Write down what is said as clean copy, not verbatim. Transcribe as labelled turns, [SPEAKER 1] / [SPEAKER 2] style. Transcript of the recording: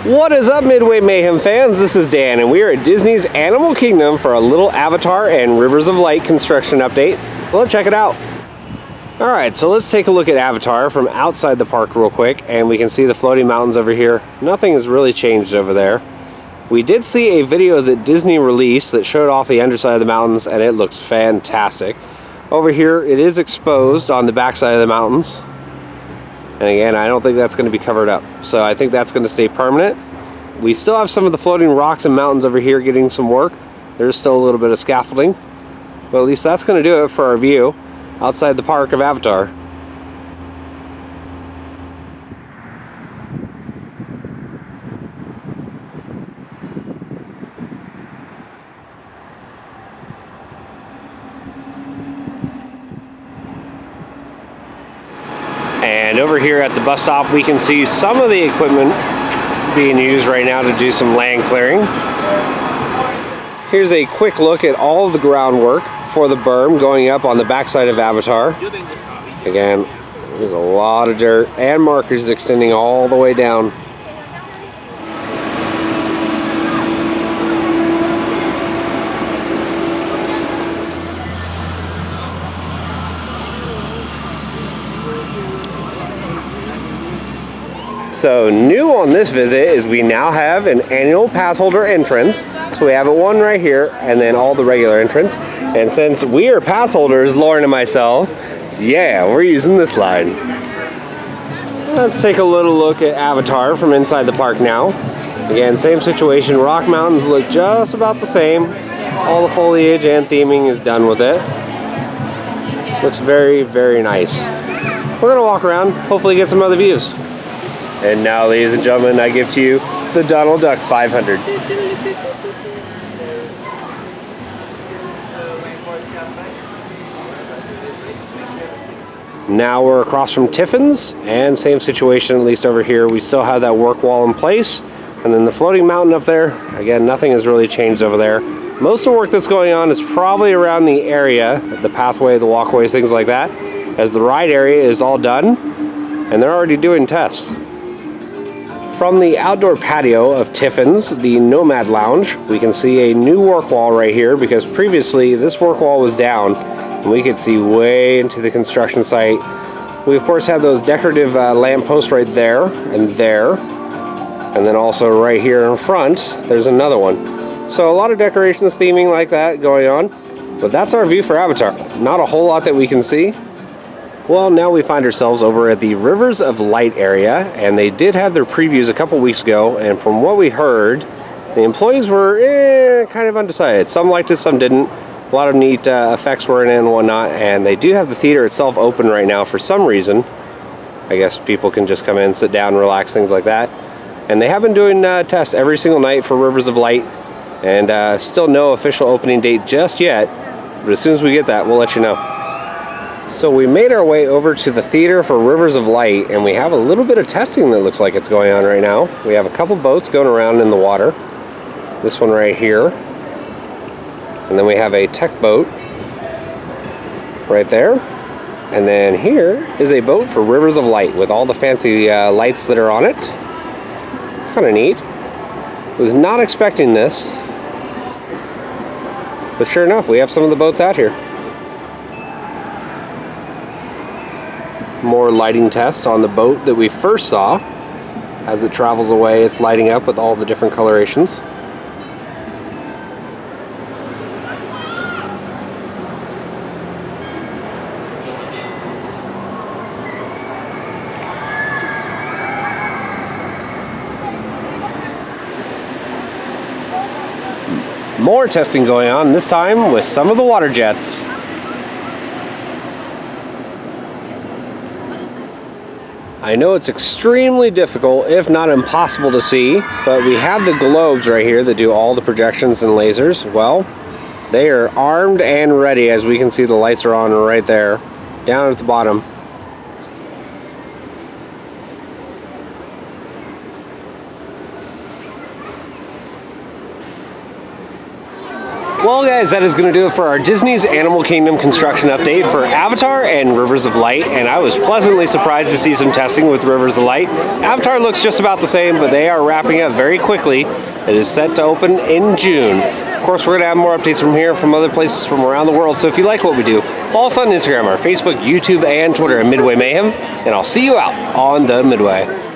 [SPEAKER 1] What is up, Midway Mayhem fans? This is Dan, and we are at Disney's Animal Kingdom for a little Avatar and Rivers of Light construction update. Well, let's check it out. Alright, so let's take a look at Avatar from outside the park real quick, and we can see the floating mountains over here. Nothing has really changed over there. We did see a video that Disney released that showed off the underside of the mountains, and it looks fantastic. Over here, it is exposed on the backside of the mountains. And again, I don't think that's going to be covered up. So I think that's going to stay permanent. We still have some of the floating rocks and mountains over here getting some work. There's still a little bit of scaffolding. But at least that's going to do it for our view outside the park of Avatar. And over here at the bus stop, we can see some of the equipment being used right now to do some land clearing. Here's a quick look at all of the groundwork for the berm going up on the backside of Avatar. Again, there's a lot of dirt and markers extending all the way down. So new on this visit is we now have an annual pass holder entrance. So we have one right here and then all the regular entrance. And since we are pass holders, Lauren and myself, yeah, we're using this line. Let's take a little look at Avatar from inside the park now. Again, same situation. Rock Mountains look just about the same. All the foliage and theming is done with it. Looks very, very nice. We're gonna walk around, hopefully get some other views. And now, ladies and gentlemen, I give to you the Donald Duck 500. Now we're across from Tiffin's, and same situation, at least over here. We still have that work wall in place. And then the floating mountain up there, again, nothing has really changed over there. Most of the work that's going on is probably around the area, the pathway, the walkways, things like that, as the ride area is all done, and they're already doing tests. From the outdoor patio of Tiffin's, the Nomad Lounge, we can see a new work wall right here because previously this work wall was down and we could see way into the construction site. We of course have those decorative lamp posts right there, and then also right here in front there's another one. So a lot of decorations, theming like that going on, but that's our view for Avatar. Not a whole lot that we can see. Well, now we find ourselves over at the Rivers of Light area, and they did have their previews a couple weeks ago, and from what we heard, the employees were kind of undecided. Some liked it, some didn't. A lot of neat effects were in it and whatnot, and they do have the theater itself open right now for some reason. I guess people can just come in, sit down, relax, things like that. And they have been doing tests every single night for Rivers of Light, and still no official opening date just yet, but as soon as we get that, we'll let you know. So we made our way over to the theater for Rivers of Light, and we have a little bit of testing that looks like it's going on right now. We have a couple boats going around in the water. This one right here. And then we have a tech boat right there. And then here is a boat for Rivers of Light with all the fancy lights that are on it. Kind of neat. Was not expecting this. But sure enough, we have some of the boats out here. More lighting tests on the boat that we first saw. As it travels away, it's lighting up with all the different colorations. More testing going on, this time with some of the water jets. I know it's extremely difficult, if not impossible to see, but we have the globes right here that do all the projections and lasers. Well, they are armed and ready, as we can see the lights are on right there, down at the bottom. Well, guys, that is going to do it for our Disney's Animal Kingdom construction update for Avatar and Rivers of Light, and I was pleasantly surprised to see some testing with Rivers of Light. Avatar looks just about the same, but they are wrapping up very quickly. It is set to open in June. Of course, we're going to have more updates from here, from other places from around the world, so if you like what we do, follow us on Instagram, our Facebook, YouTube, and Twitter at Midway Mayhem, and I'll see you out on the Midway.